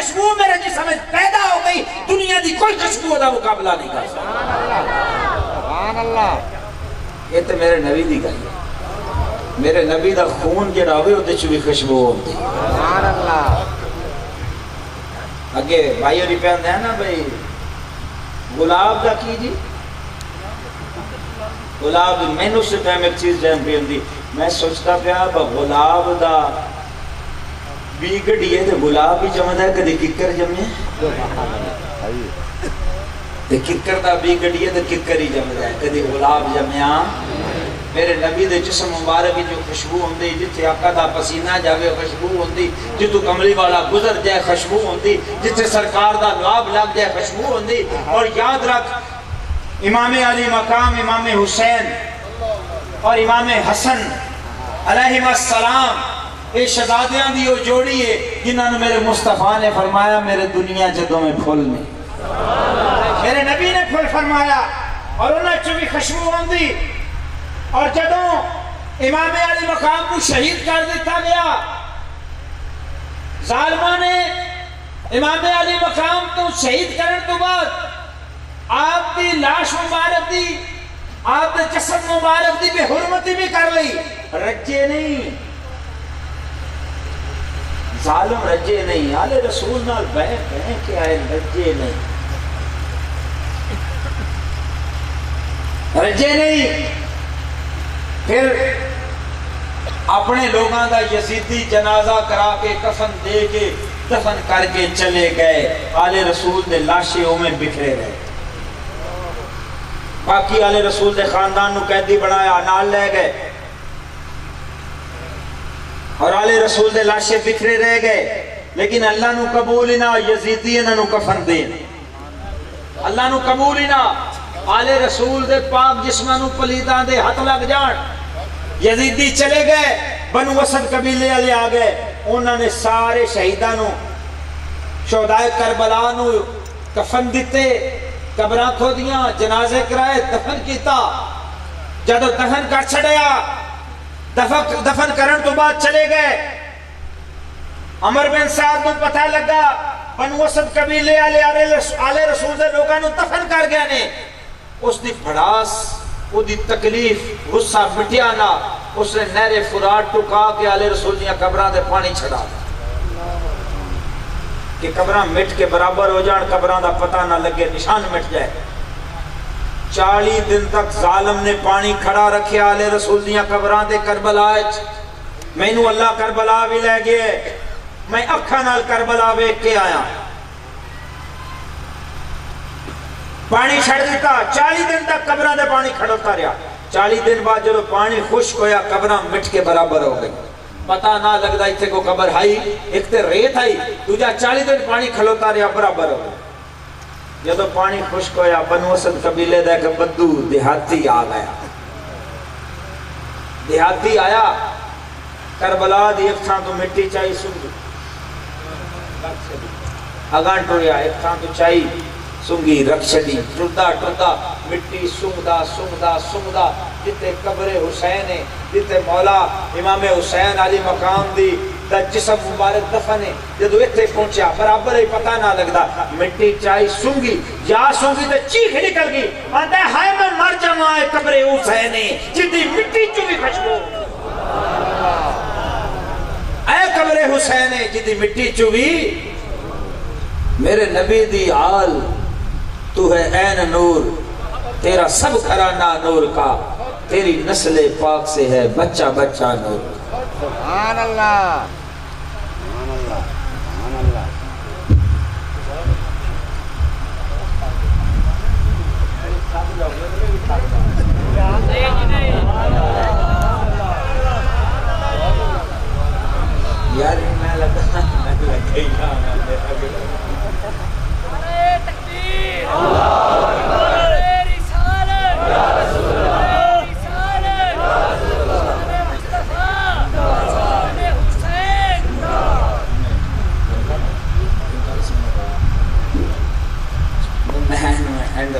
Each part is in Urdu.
خوشبو میرے جسم میں پیدا ہو گئی، دنیا دی کوئی خوشبو دا مقابلہ نہیں کر سکتا۔ سبحان اللہ۔ یہ تو میرے نبی دی گل ہے، میرے نبی دا خون جڑا ہوئے وہ چ بھی خوشبو ہوتی۔ سبحان اللہ۔ اگے بھائی اور پہ آندے ہیں نا بھائی گلاب دا کی جی، گلاب میں نے اس سے ٹائم ایک چیز جہاں پہ ہوندی، میں سوچتا پیا گلاب دا بی گڑیے تو گلاب بھی جمع ہے، کدی ککر جمع ہے، تے ککر دا بی گڑیے تو ککر ہی جمع ہے، کدی گلاب جمع۔ میرے نبی دے جسم مبارک کی جو خوشبو ہوندی، جتھے آقا دا پسینہ جاوے خوشبو ہوندی، جتھوں کملی والا گزر جائے خوشبو ہوندی، جتھے سرکار دا لعاب لگ جائے خوشبو ہوندی۔ اور یاد رکھ امام علی مقام امام حسین اور امام حسن علیہ السلام اے شہزادیاں دی وہ جوڑی ہے جنہاں نے میرے مصطفیٰ نے فرمایا میرے دنیا جدوں میں پھول نہیں، میرے نبی نے پھول فرمایا اور انہاں چوں بھی خوشبو ہوندی۔ اور جدوں امام علی مقام کو شہید کر دیتا گیا، ظالمہ نے امام علی مقام کو شہید کرنے تو بعد آپ دی لاش مبارک دی، آپ دے جسد مبارک دی بے حرمتی بھی کر لی، رجے نہیں، ظالم رجے نہیں، آل رسول نال بہ کے آئے رجے نہیں، رجے نہیں۔ پھر اپنے لوگاں دا یزیدی جنازہ کرا کے کفن دے کے دفن کر کے چلے گئے، آل رسول دے لاشے میں بکھرے رہے، باقی آل رسول دے خاندان نو قیدی بنایا نال لے گئے، اور آل رسول دے لاشے بکھرے رہ گئے، لیکن اللہ نو قبول ہی نہ یزیدی انہاں نو کفن دین، اللہ نو قبول ہی نہ آل رسول دے پاک جسمہ نو پلیداں دے ہاتھ لگ جان۔ یزیدی چلے گئے، بنو اسد قبیلے والے آ گئے، انہوں نے سارے شہیداں نو شہدائے کربلا نو کفن دیتے، قبراں کھودیاں، جنازے کرائے، دفن کیتا۔ جدو دفن کر چھڑیا، دفن کرن تو بعد چلے گئے، عمر بن سعد کو پتہ لگا بنو اسد قبیلے والے آل رسول دے لوگاں نو دفن کر گئے نے، اس دی بھڑاس، وہ دی تکلیف، غصہ مٹیا نہ، اس نے نہر فرات ٹکا کے آل رسول دیاں قبراں دے پانی چھڑا کہ قبراں مٹ کے برابر ہو جان، قبراں دا پتہ نہ لگے، نشان مٹ جائے۔ 40 دن تک ظالم نے پانی کھڑا رکھے آل رسول دیاں قبراں دے کربلا وچ۔ مینوں اللہ کربلا بھی لے گئے، میں اکھاں نال کربلا ویکھ کے آیا، پانی چھڑ دیتا، 40 دن تک قبراں دے پانی کھڑوتا رہا۔ 40 دن بعد جب پانی خشک ہویا، قبراں مٹ کے برابر ہو گئی، پتہ نہ لگتا اتنے کو قبر آئی، ایک تے ریت آئی، دوجا 40 دن پانی کھلوتا رہا، برابر ہو گئی۔ جب پانی خشک ہویا، بنو اسد قبیلے دا کہ بدو دیہاتی آ گیا، دیہاتی آیا، کربلا دی ایک تھاں تو مٹی چاہی سنگی، اگان ٹوریا ایک تھاں تو چاہی سنگی رکھ چھڑی، ٹردا ٹردا مٹی سنگدا سنگدا سنگدا، جتے قبر حسین ہے، جتے مولا امام حسین علی مقام دی دا جسم مبارک دفن ہے، جدو اتنے پہنچیا برابر ہی پتہ نہ لگتا، مٹی چاہی سنگی یا سنگی تے چیخ نکل گئی، آتا ہے ہائے میں مر جاواں ہے قبر حسین ہے جدی مٹی چوی خوشبو، اے قبر حسین ہے جدی مٹی چوی، میرے نبی دی آل تو ہے این نور، تیرا سب گھرانہ نور کا، تیری نسل پاک سے ہے بچہ بچہ نور کا۔ سبحان اللہ، سبحان اللہ، سبحان اللہ۔ یار میں لگا ہی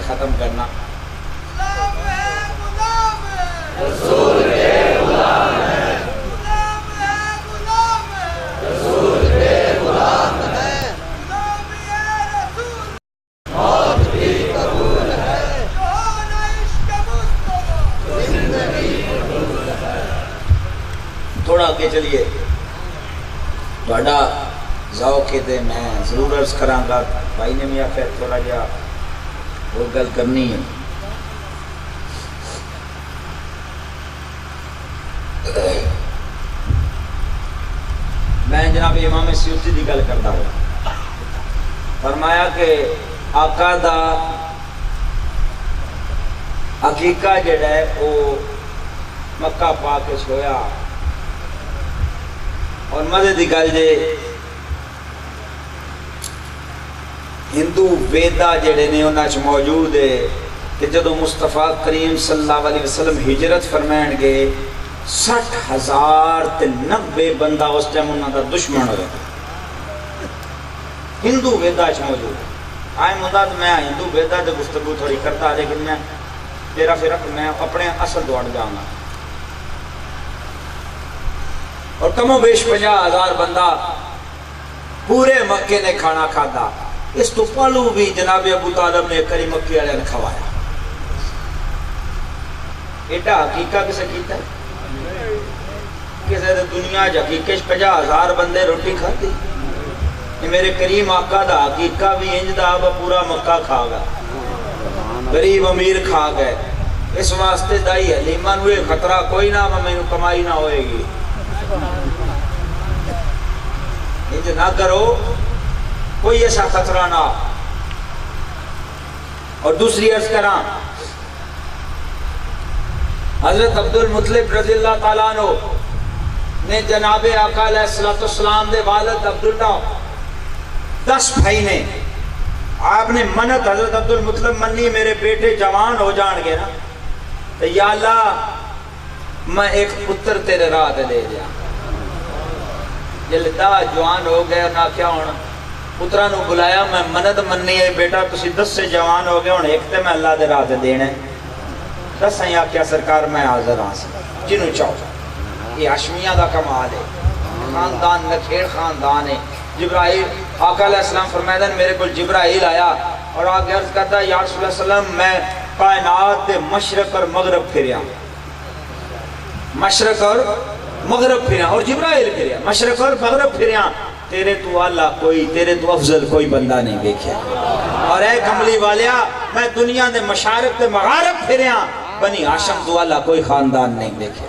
ختم کرنا رسول کے غلام ہے، رسول کے غلام ہے، ذوق دے میں ضرور عرض کراں گا بھائی نے بھی آخیا تھوڑا جہا وہ گل کرنی ہے. میں جناب امام سیوطی کی گل کرتا ہوں. فرمایا کہ آقا دا عقیقہ جڑا ہے وہ مکہ پاک ہویا. اور مزے دی گل جے ہندو ویدا جڑے نے انہاں چ موجود ہے کہ جدو مصطفیٰ کریم صلی اللہ علیہ وسلم ہجرت فرمائن گے 60,090 بندہ اس ٹائم انہاں دا دشمن ہویا. ہندو ویدا چ موجود آئے مدد میں ہندو ویدا دے گفتگو تھوڑی کرتا لیکن میں تیرا فرق میں اپنے اصل دوڑ جاؤں گا. اور کم و بیش 50,000 بندہ پورے مکے نے کھانا کھادا. اس تو پہلو بھی جناب ابو طالب نے کری مکی والے نے کھوایا. ایٹا حقیقہ کسے کیتا ہے؟ کسے دنیا جا حقیقہ 50,000 بندے روٹی کھاتی. یہ میرے کریم آقا دا حقیقہ بھی انج دا پورا مکہ کھا گا. غریب امیر کھا گئے. اس واسطے دائی حلیمہ نوے خطرہ کوئی نہ میں کمائی نہ ہوئے گی. انج نہ کرو کوئی ایسا خطرہ نہ. اور دوسری عرض کراں حضرت عبدالمطلب رضی اللہ تعالیٰ عنہ نے جناب آقا علیہ السلام دے والد عبداللہ 10 بھائی نے آپ نے منت حضرت عبدالمطلب منی میرے بیٹے جوان ہو جان گے نا تو یا اللہ میں ایک پتر تیرے راہ دے لے جا. جلدہ جوان ہو گئے نہ کیا ہونا پترہ نو بلایا میں منت مننی ہے بیٹا تسی 10 سے جوان ہو گئے ہونے ایک تے میں اللہ دے راہ دے دینے 10 ہیں یا کیا سرکار میں حاضر آنسا جنہوں چاہو. یہ ہاشمیہ دا کمال ہے. خاندان نکھیر خاندان ہے. جبرائیل آقا علیہ السلام فرمائے دن میرے کو جبرائیل آیا اور آگے عرض کرتا ہے یا رسول اللہ علیہ وسلم میں کائنات دے مشرق اور مغرب پھریا. مشرق اور مغرب پھریا اور جبرائیل پھریا. مشرق اور مغرب پھریا. تیرے تو اللہ کوئی تیرے تو افضل کوئی بندہ نہیں دیکھیا. اور اے کملی والیا میں دنیا دے مشارق دے مغارب پھریا بنی ہاشم تو اللہ کوئی خاندان نہیں دیکھیا.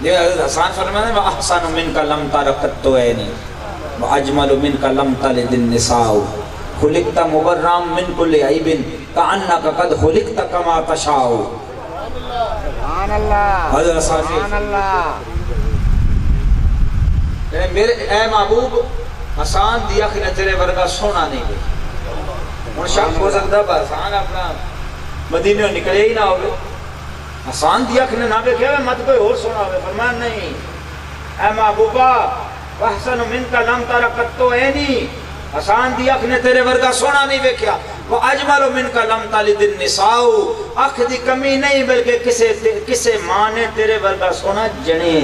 یہ حضرت حسان فرمانے ہیں وَأَحْسَنُ مِنْكَ لَمْ تَرَقَتُّ عَيْنِي وَأَجْمَلُ مِنْكَ لَمْ تَلِدِ النِّسَاءُ خُلِقْتَ مُبَرًّا مِنْ كُلِّ عَيْبٍ كَأَنَّكَ قَدْ خُلِقْتَ كَمَا تَشَاءُ. حضرت حسان میرے اے محبوب حسان دیا کہ نہ تیرے ورگا سونا نہیں گئی. ان شخص ہو سکتا ہے حسان اپنا مدینہ نکلے ہی نہ ہوئے. حسان دیا کہ نہ بے کہا مت کوئی اور سونا ہوئے. فرمان نہیں اے محبوبہ وَأَحْسَنُ مِنْكَ لَمْ تَرَ قَطُّ عَيْنِي حسان دیا کہ نہ تیرے ورگا سونا نہیں دیکھا. وَأَجْمَلُ مِنْكَ لَمْ تَلِدِ النِّسَاءُ آنکھ دی کمی نہیں بلکہ کسے ماں نے تیرے ورگا سونا جنے.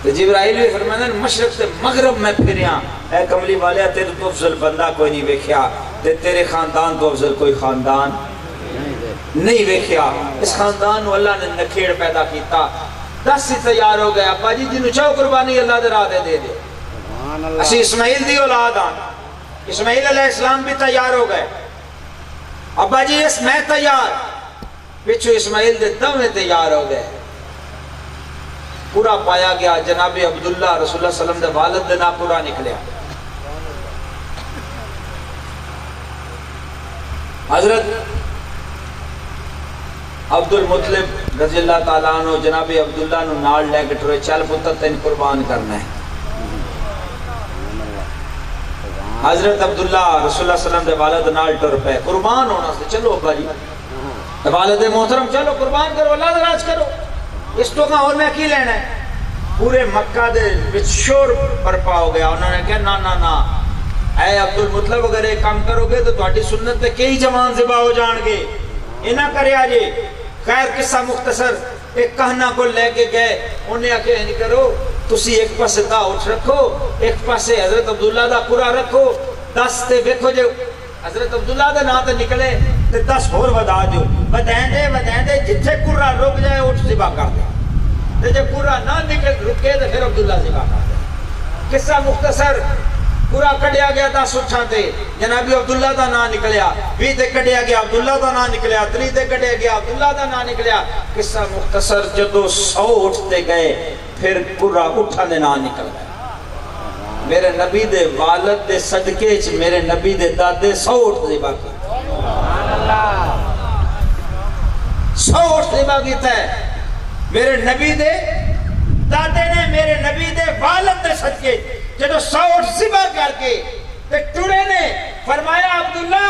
تو جبرائیل بھی فرمانا مشرق سے مغرب میں پھریاں اے کملی والیا تیرے تو افضل بندہ کوئی نہیں ویکھیا تیرے خاندان تو افضل کوئی خاندان نہیں ویکھیا. اس خاندان کو اللہ نے نکھیڑ پیدا کیتا. 10 سے تیار ہو گئے ابا جی جنہوں چاہو قربانی اللہ دے راہ دے دے. اسی اسماعیل دی اولاد آن اسماعیل علیہ السلام بھی تیار ہو گئے. ابا جی اس میں تیار پچھو اسماعیل دے دویں تیار ہو گئے. پورا پایا گیا جناب عبداللہ رسول اللہ صلی اللہ علیہ وسلم دے والد دے نا پورا نکلیا. حضرت عبدالمطلب رضی اللہ تعالیٰ عنہ جناب عبداللہ نو نال لے کے ٹرے چل پتر تین قربان کرنا ہے. حضرت عبداللہ رسول اللہ صلی اللہ علیہ وسلم دے والد نال ٹر پہ قربان ہونا سے چلو ابا جی والد محترم چلو قربان کرو اللہ دراز کرو. اس تو کہاں اور میں کی لینا ہے. پورے مکہ دے شور برپا ہو گیا. انہوں نے کہا نا نا نا اے عبدالمطلب اگر ایک کام کرو گے تو تہاڈی سنت تے کئی جوان ذبح ہو جان گے. یہ نہ کرے آجے. خیر قصہ مختصر ایک کہنا کو لے کے گئے. انہیں آکے نہیں کرو تسی ایک پاسے دا اٹھ رکھو ایک پاسے حضرت عبداللہ دا پورا رکھو 10 تے بیکھو جو حضرت عبداللہ دے نا تے نکلے تے 10 اور ودا جو ودائیں دے جتھے قرآن رک جائے اٹھ ذبح کر دے. تے جے پورا نہ نکل رکے تے پھر عبداللہ ذبح کر دے. قصہ مختصر پورا کڈیا گیا 10 اٹھاں تے جناب عبداللہ دا نام نکلیا, 20 تے کڈیا گیا عبداللہ دا نام نکلیا, 30 تے کڈیا گیا عبداللہ دا نام نکلیا. قصہ مختصر جدو 100 اٹھتے گئے پھر پورا اٹھا دے نام نکل گیا. میرے نبی دے والد دے صدقے چ میرے نبی دے دادے 100 اٹھ ذبح کی, 100 اٹھ ذبح کیتا ہے. میرے نبی دے دادے نے میرے نبی دے والد دے صدقے جدو 100 اٹھ ذبح کر کے تے ٹرے نے فرمایا عبداللہ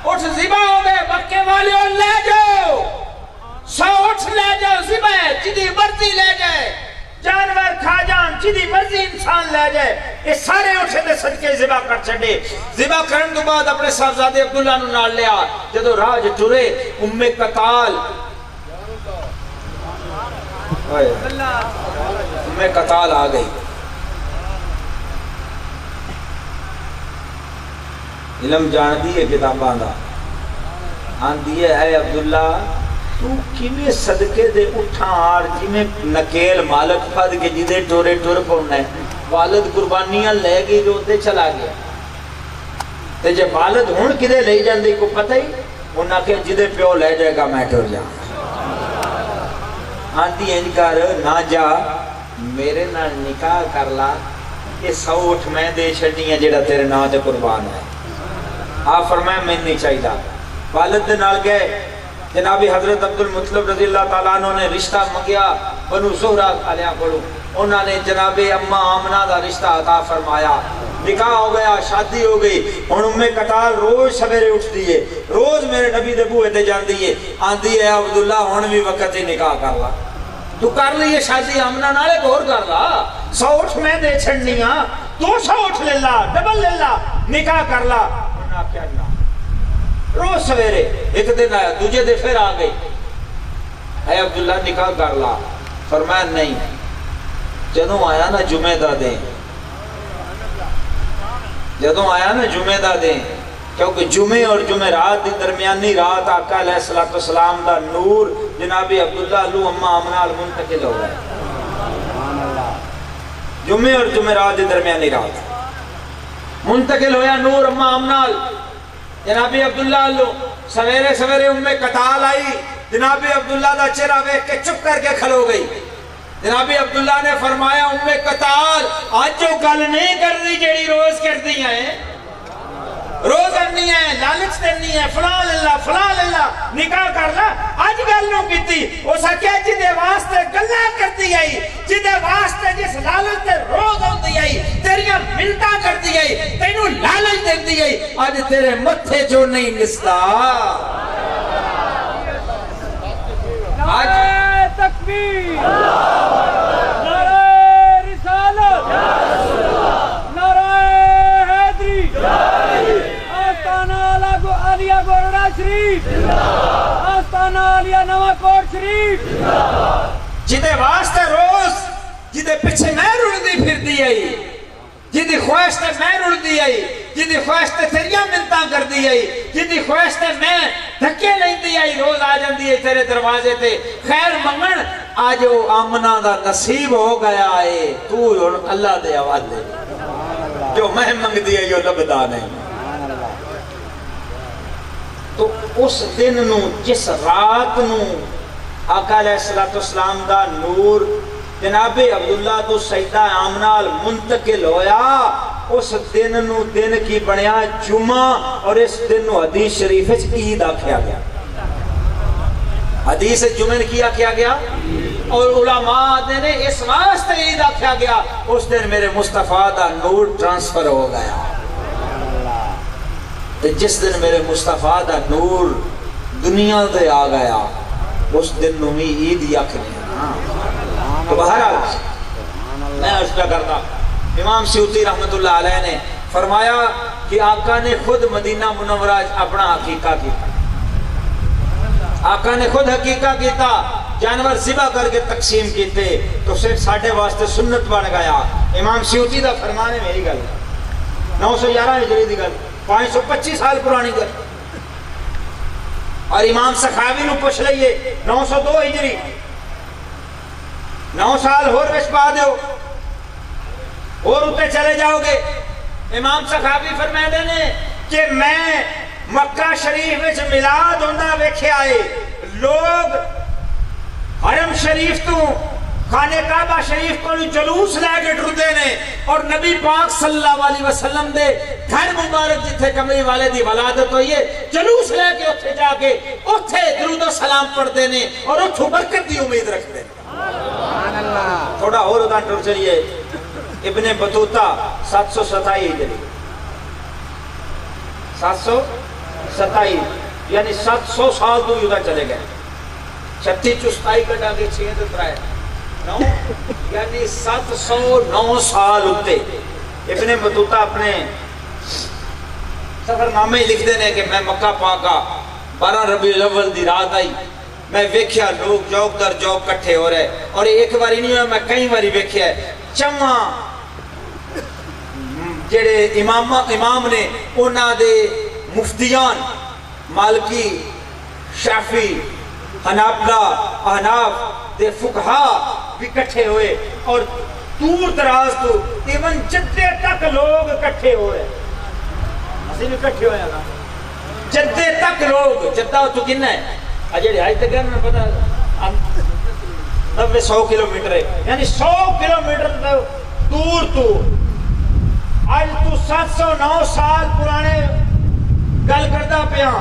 اٹھ ذبح ہو گئے, مکے والے لے جاؤ 100 اٹھ لے جاؤ, ذبح ہے جدی مرضی لے جائے, جانور کھا جان جدی مرضی انسان لے جائے. یہ سارے اٹھے دے صدقے ذبح کر چھڑے. ذبح کرن تو بعد اپنے صاحبزادے عبداللہ نو نال لیا. جدو راج ٹرے ام قتال ام قتال آ گئی. علم جان دیئے کتاباں دا آن دیئے اے عبداللہ تو کیویں صدقے دے اٹھاں آر جی میں نکیل مالک پھد کے جدے ٹورے ٹور پڑھنا ہے. والد قربانیاں لے گئی جو دے چلا گیا تے جے والد ہون کدے لے جاندے کو پتہ ہی انہاں کہ جدے پیو لے جائے گا میں ٹور جاؤں. آندھی انکار نہ جا میرے نال نکاح کر لا, یہ 100 اٹھ میں دے چھڑنی ہے جیڑا تیرے نا تے قربان ہے. آپ فرمایا میں نہیں چاہیے. والد دے نال گئے, جنابی حضرت عبدالمطلب رضی اللہ تعالیٰ عنہ نے رشتہ منگیا بنو زہرہ علیہ پڑھو, انہوں نے جناب اماں آمنہ دا رشتہ عطا فرمایا, نکاح ہو گیا, شادی ہو گئی. اور ام قتال روز سویرے اٹھ دیئے, روز میرے نبی دے بوئے تے جان دیئے, آندھی ہے عبداللہ ہون بھی وقت ہی نکاح کر لا, تو کر لیے شادی آمنہ نالے گور کر لا, 100 اٹھ میں دے چھڑنیاں 200 اٹھ لے لا, ڈبل لے لا, نکاح کر لا. انہاں کیا لا روز سویرے ایک دن آیا, دوجہ دے پھر آ گئی, اے عبداللہ نکاح کر لا. فرمایا نہیں, جدوں آیا نا جمعہ دا دیں, جدوں آیا نا جمعہ دا دیں, کیونکہ جمعہ اور جمعرات دی درمیانی رات آقا علیہ السلام دا نور جناب عبداللہ لو اماں آمنہ منتقل ہو گئے. جمعہ اور جمعرات دی درمیانی رات منتقل ہویا نور اماں آمنہ جناب عبداللہ لو. سویرے سویرے ام قتال آئی, جناب عبداللہ دا چہرہ ویکھ کے چپ کر کے کھلو گئی. جناب عبداللہ نے فرمایا ام قتال آج جو گل نہیں کر دی جیڑی روز کر دی ہیں, روز کرنی ہے, لالچ دینی ہے, فلاں للہ فلاں للہ, نکاح کر لا. آج گل نو کیتی وہ سکیا جدے واسطے گلہ کرتی آئی, جدے واسطے جس لالچ دے روز ہوندی آئی, تیریاں ملتا کرتی آئی, تینوں لالچ دیندی آئی, آج تیرے متھے جو نہیں نستا. آج تکبیر, نعرہ رسالت, نعرہ حیدری, آستانہ علیہ گورڑا شریف, آستانہ علیہ نواں کوٹ شریف. جدے واسطے روز جدے پچھے میں رڑ پھر دی آئی, جدی خواہش تے میں رڑ دی آئی, جدی خواہش تے تیریاں منتاں کر دی آئی, جدی خواہش تے میں دھکے لیں دی آئی, روز آ جان دی ہے تیرے دروازے تے خیر منگن. آج وہ آمنہ دا نصیب ہو گیا ہے, تو اللہ دے حوالے جو میں منگ دی ہے جو لبدا نہیں. تو اس دن نو جس رات نو آقا علیہ السلام دا نور جناب عبداللہ تو سیدہ آمنہ منتقل ہویا, اس دن نو دن کی بنیا جمعہ, اور اس دن نو حدیث شریف عید آکھیا گیا. حدیث جمعہ کیا کیا گیا, اور علماء نے اس واسطے عید آکھیا گیا, اس دن میرے مصطفیٰ دا نور ٹرانسفر ہو گیا. جس دن میرے مصطفیٰ دا نور دنیا دے آ گیا, اس دن نو ہی عید آکھنے. تو بہرحال میں عرض کرتا, امام سیوطی رحمت اللہ علیہ نے فرمایا کہ آقا نے خود مدینہ منورہ اپنا حقیقہ کیتا, آقا نے خود حقیقہ کیتا, جانور ذبح کر کے تقسیم کیتے, تو صرف ساڑھے واسطے سنت بن گیا. امام سیوطی دا فرمانے میری گل 911 ہجری دی گل, 525 سال پرانی گل. اور امام سخاوی نو پوچھ لئیے 902 ہجری, 9 سال اور وچ پا دیو اور اتنے چلے جاؤ گے. امام سخاوی فرماتے ہیں کہ میں مکہ شریف وچ میلاد ہوندا ویکھیا ہے. لوگ حرم شریف تو خانہ کعبہ شریف کو جلوس لے کے ٹردے نے اور نبی پاک صلی اللہ علیہ وسلم دے گھر مبارک جتھے کملی والے دی ولادت ہوئی ہے جلوس لے کے اتھے جا کے اتھے درود و سلام پڑھتے ہیں اور اتھوں برکت دی امید رکھتے ہیں. تھوڑا اور ادھا ٹر چلیے. ابن بطوطہ 727 ہجری 727 یعنی 700 سال تو یودا چلے گئے. 36 چستائی کٹا کے 6 تو ترائے 9 یعنی 709 سال ہوتے. ابن بطوطہ اپنے سفر نامے ہی لکھ دینے کہ میں مکہ پاکا 12 ربیع الاول دی رات آئی. میں ویکھیا لوگ جوک در جوک کٹھے ہو رہے اور ایک باری نہیں ہوئے میں کئی باری ویکھیا ہے. چمہ جڑے امام نے انہاں دے مفتیان مالکی شافی حنابلہ احناف دے فقہا بھی کٹھے ہوئے اور دور دراز تو ایون جدے تک لوگ کٹھے ہوئے. اسی بھی کٹھے ہوئے نا جدے تک لوگ. جدہ تو کن ہے اجڑے آج تک میں پتا 90-100 کلومیٹر ہے یعنی 100 کلومیٹر دور تو آج تو 709 سال پرانے گل کرتا پیا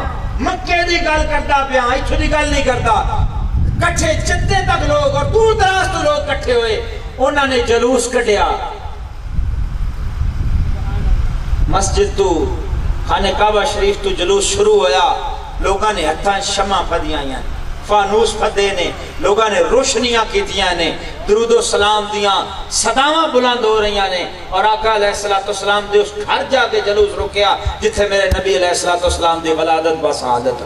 مکے دی گل کرتا پیا ایتھوں دی گل نہیں کرتا. کٹھے جدے تک لوگ اور دور دراز تو لوگ کٹھے ہوئے. انہوں نے جلوس کٹیا مسجد تو خانہ کعبہ شریف تو جلوس شروع ہویا. لوگاں نے ہتھاں شمع پھدیاں ہیں فانوس پھدے نے لوگاں نے روشنیاں کیتیاں نے درود و سلام دیاں صداواں بلند ہو رہی نے اور آقا علیہ السلام دے اس گھر جا کے جلوس رکیا جتھے میرے نبی علیہ السلام دی ولادت بسعادت.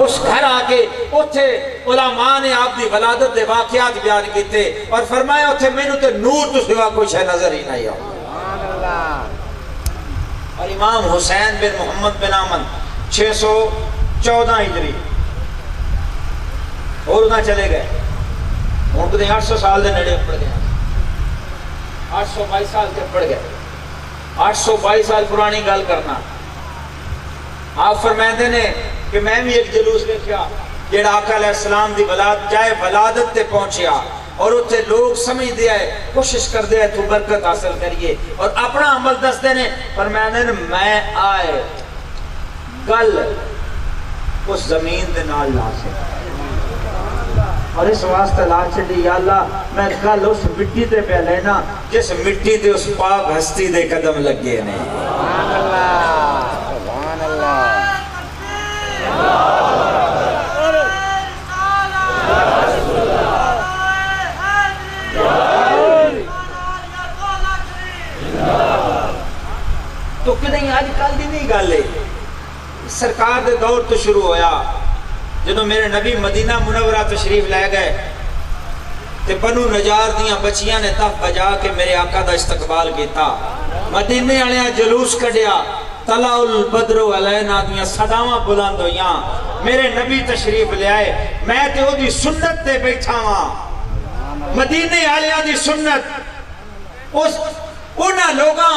اس گھر آ کے اتھے علماء نے آپ دی ولادت دے واقعات بیان کیتے اور فرمایا اتھے مینوں تے نور تو سوا کوئی شے نظر ہی نہیں آیا. اور امام حسین بن محمد بن آمن 614 ہجری اور ادھا چلے گئے. ان کو 800 سال دے نڑے پڑ گئے 822 سال کے پڑ گئے. 822 سال پرانی گل کرنا. آپ فرمائندے نے کہ میں بھی ایک جلوس دیکھا جیڑا آقا علیہ السلام دی ولادت تے پہنچیا اور اتھے لوگ سمجھ دیا ہے کوشش کر دیا ہے تو برکت حاصل کریے اور اپنا عمل دس دینے. فرمائندے نے میں آئے گل اس زمین دے نال لا سے اور اس واسطے لا چلی یا اللہ میں کل اس مٹی تے پہ لینا جس مٹی تے اس پاک ہستی دے قدم لگے نے. سبحان اللہ سبحان اللہ. تو کدیں آج کل دی نہیں گل ہے. سرکار دے دور تو شروع ہویا جدو میرے نبی مدینہ منورہ تشریف لے گئے تے بنو نجار دیاں بچیاں نے تف بجا کے میرے آقا دا استقبال کیتا. مدینے آلیاں جلوس کڑیا طلع البدر علینا دیاں صداواں بلند ہویاں. میرے نبی تشریف لے آئے میں تے او دی سنت تے بیٹھا ہاں. مدینے آلیاں دی سنت انہاں لوگاں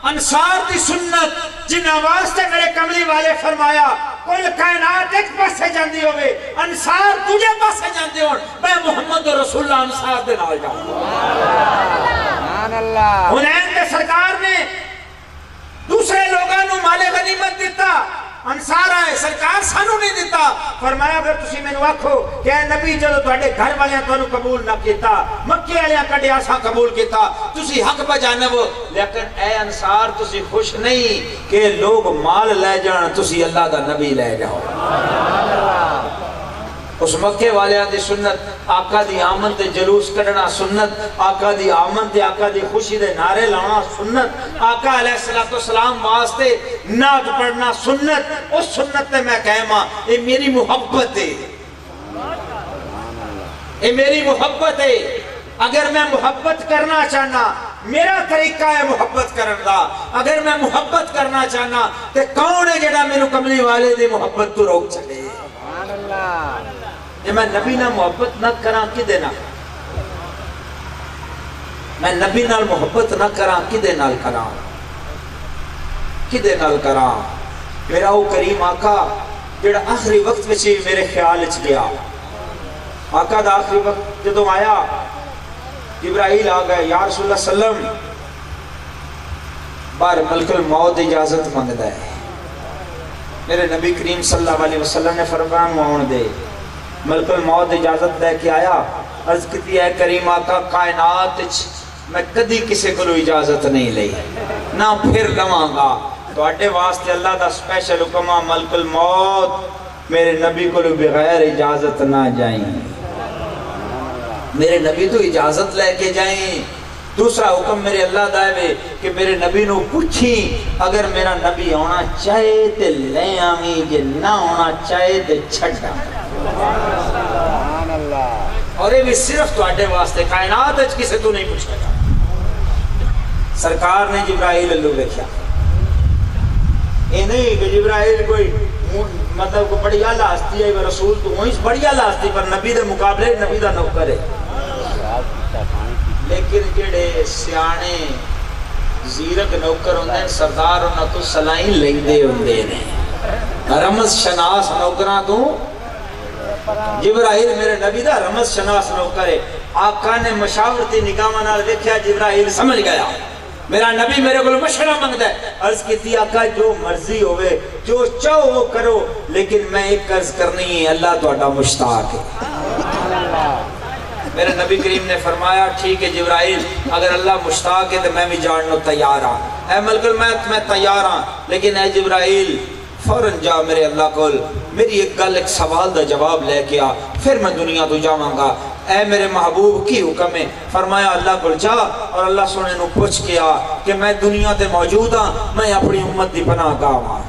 انصار دی سنت جنہاں واسطے میرے کملی والے فرمایا کل کائنات ایک پاسے جاندی ہوئے انصار تجھے پاسے جاندے ہون میں محمد رسول اللہ انصار دے نال جاؤں. سبحان اللہ. حنین کے سرکار نے دوسرے لوگاں نو مال غنیمت دیتا انصار آئے سرکار سانو نہیں دیتا. فرمایا اگر تسی میں نو آکھو کہ اے نبی جدو تواڈے گھر والیاں تانوں قبول نہ کیتا مکے والیاں کڈیا سا قبول کیتا تسی حق بجانبو لیکن اے انصار تسی خوش نہیں کہ لوگ مال لے جان تسی اللہ دا نبی لے جاؤ. اس مکے والیاں دی سنت آقا دی آمن تے جلوس کڑنا سنت آقا دی آمن تے آقا دی خوشی دے نعرے لانا سنت آقا علیہ السلام واسطے نعت پڑھنا سنت. اس سنت تے میں کہما اے میری محبت ہے اے میری محبت ہے. اگر میں محبت کرنا چاہنا میرا طریقہ ہے محبت کرنا. اگر میں محبت کرنا چاہنا تے کون ہے جڑا میرے کملی والے دی محبت تو روک چلے. سبحان اللہ. جب میں نبی نہ محبت نہ کراں کی دینا میں نبی نال محبت نہ کراں کدے نال کراں کدے نال کراں میرا وہ کریم آقا جڑا آخری وقت میں میرے خیال اچ گیا آقا دا آخری وقت جدوں آیا جبرائیل آ گئے یا رسول اللہ سلم بار ملک الموت اجازت مانگدا ہے میرے نبی کریم صلی اللہ علیہ وسلم نے فرمایا معاون دے ملک الموت اجازت دے کے آیا عرض کیتی ہے کریم آقا کائنات میں کدی کسی کو اجازت نہیں لئی نہ پھر لواں گا تو اٹھے واسطے اللہ دا سپیشل حکم ملک الموت میرے نبی کو بغیر اجازت نہ جائیں میرے نبی تو اجازت لے کے جائیں دوسرا حکم میرے اللہ دائے کہ میرے نبی نو پوچھی اگر میرا نبی ہونا چاہے تے لے آمیں جے نہ ہونا چاہے تے چھڑا اور یہ بھی صرف تو اٹھے واسطے کائنات اچھ کسے تو نہیں پوچھا گا سرکار نے جبرائیل اللہ بیکھیا یہ نہیں کہ جبرائیل کوئی مطلب کو بڑی اعلیٰ ہستی ہے رسول تو وہیں بڑی اعلیٰ ہستی پر نبی دے مقابلے نبی دا نوکر ہے لیکن جڑے سیانے زیرک نوکر ہوندے سردار ہونا تو سلائیں لیندے ہوندے نے رمز شناس نوکران تو جبرائیل میرے نبی دا رمز شناس نوکر ہے آقا نے مشاورتی نگاہ نال دیکھا جبرائیل سمجھ گیا میرا نبی میرے کو مشورہ مانگتا ہے عرض کیتی آقا جو مرضی ہوئے جو چاہو وہ کرو لیکن میں ایک عرض کرنی ہے اللہ تہاڈا مشتاق ہے میرے نبی کریم نے فرمایا ٹھیک ہے جبرائیل اگر اللہ مشتاق ہے تو میں بھی جاننا تیار ہاں اے ملک الموت میں تیار ہاں لیکن اے جبرائیل فوراں جا میرے اللہ کول میری ایک گل ایک سوال دا جواب لے کے آ پھر میں دنیا تو جاواں گا اے میرے محبوب کی حکم ہے فرمایا اللہ کول جا اور اللہ سونے نو پوچھ کے آ کہ میں دنیا تے موجود ہاں میں اپنی امت دی پناہ گاہ ہاں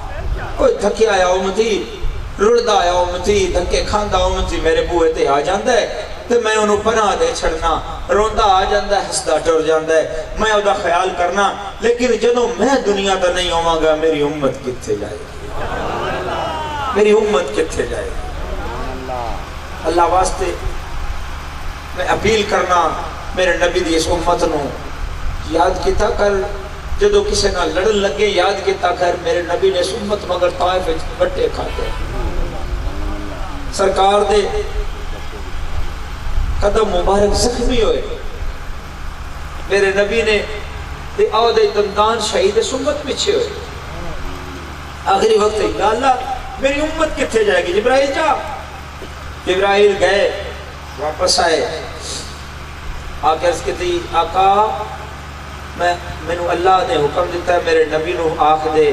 کوئی تھکی آیا امتی رڑدا آیا امتی دھکے کھاندا امتی میرے بوئے تے آ جاندا ہے تے میں انہوں پناہ دے چھڑنا روندا آ جاندا ہے ہسدا ٹر جاندا ہے میں او دا خیال کرنا لیکن جدوں میں دنیا تے نہیں ہوواں گا میری امت کتھے جائے گی میری امت کتھے جائے گی اللہ واسطے میں اپیل کرنا میرے نبی دی اس امت نو یاد کیتا کر جدو کسے نہ لڑن لگے یاد کیتا کر میرے نبی نے اس امت مگر طائف بٹے کھاتے سرکار دے قدم مبارک زخمی ہوئے میرے نبی نے دے آو دے دندان شہید اس امت پیچھے ہوئے آخری وقت ہے یا اللہ میری امت کتھے جائے گی جبرائیل جا جبرائیل گئے واپس آئے آکے عرض کہتی آقا مینو اللہ نے حکم دیتا ہے میرے نبی نو آکھ دے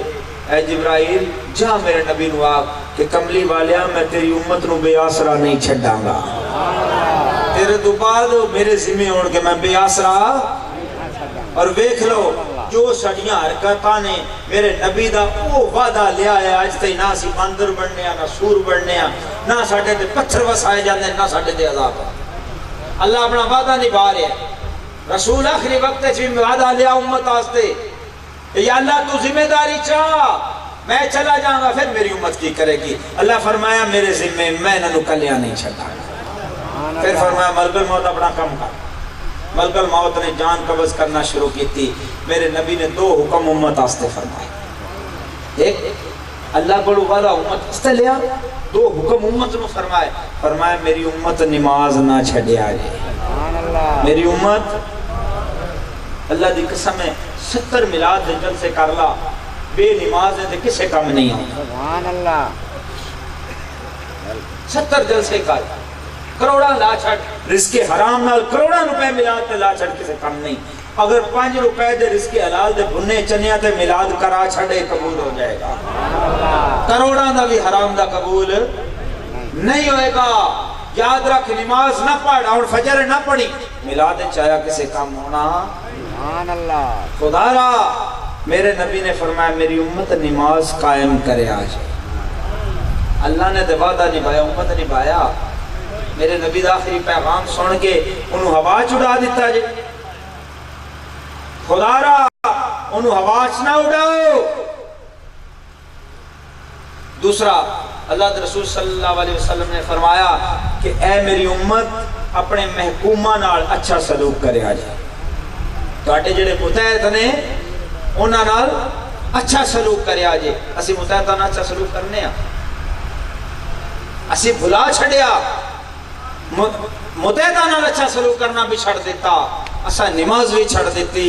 اے جبرائیل جا میرے نبی نو آکھ کہ کملی والیا میں تیری امت نو بے آسرا نہیں چھڑاں گا تیرے تو بعد میرے ذمہ ہوڑ کے میں بے آسرا اور ویکھ لو جو سڑیاں حرکتاں نے میرے نبی دا وہ وعدہ لیا ہے آج تے نہ سی باندر بننے نہ سور بننے نہ ساڑھے دے پتھر وسائے جاندے نہ ساڑھے دے عذاب اللہ اپنا وعدہ نہیں بھا رہے رسول آخری وقت ہے وعدہ لیا امت آستے یا اللہ تو ذمہ داری چاہ میں چلا جاؤں گا پھر میری امت کی کرے گی اللہ فرمایا میرے ذمہ میں نہ نکلیا نہیں چھڑا پھر فرمایا ملک الموت اپنا کم کر ملک الموت نے جان قبض کرنا شروع کی تھی میرے نبی نے دو حکم امت آستے فرمائے ایک اللہ کو وعدہ امت آستے لیا دو حکم امت میں فرمایا میری امت نماز نہ چھڑے آئے میری امت اللہ دی قسم ہے 70 میلاد دے جلسے کر لا بے نماز دے کسے کم نہیں ہوں سبحان اللہ 70 جلسے کر کروڑا لا چھڑ رزق حرام نال کروڑا روپے میلاد تے لا چھڑ کسے کم نہیں اگر 5 روپے دے رزق حلال دے بھنے چنیا تے میلاد کرا چھڑے قبول ہو جائے گا کروڑا دا بھی حرام دا قبول نہیں ہوئے گا یاد رکھ نماز نہ پڑھ اور فجر نہ پڑھی میلاد چاہیا کسے کم ہونا سبحان اللہ خدا را میرے نبی نے فرمایا میری امت نماز قائم کرے آج اللہ نے وعدہ نبھایا امت نبھایا میرے نبی دا آخری پیغام سن کے انہوں ہوا چڑا دیتا جی خدا را انہوں ہوا چنا اڑاؤ دوسرا اللہ کے رسول صلی اللہ علیہ وسلم نے فرمایا کہ اے میری امت اپنے محکومہ نال اچھا سلوک کرے آ جائے ਤੁਹਾਡੇ ਜਿਹੜੇ ਮੁਤਹਿਦ ਨੇ ਉਹਨਾਂ ਨਾਲ ਅੱਛਾ ਸਲੂਕ ਕਰਿਆ ਜੇ। ਅਸੀਂ ਮੁਤਹਿਦਾਂ ਨਾਲ ਅੱਛਾ ਸਲੂਕ ਕਰਨੇ ਆ, ਅਸੀਂ ਭੁਲਾ ਛੱਡਿਆ, ਮੁਤਹਿਦਾਂ ਨਾਲ ਅੱਛਾ ਸਲੂਕ ਕਰਨਾ ਵੀ ਛੱਡ ਦਿੱਤਾ, ਅਸਾਂ ਨਮਾਜ਼ ਵੀ ਛੱਡ ਦਿੱਤੀ,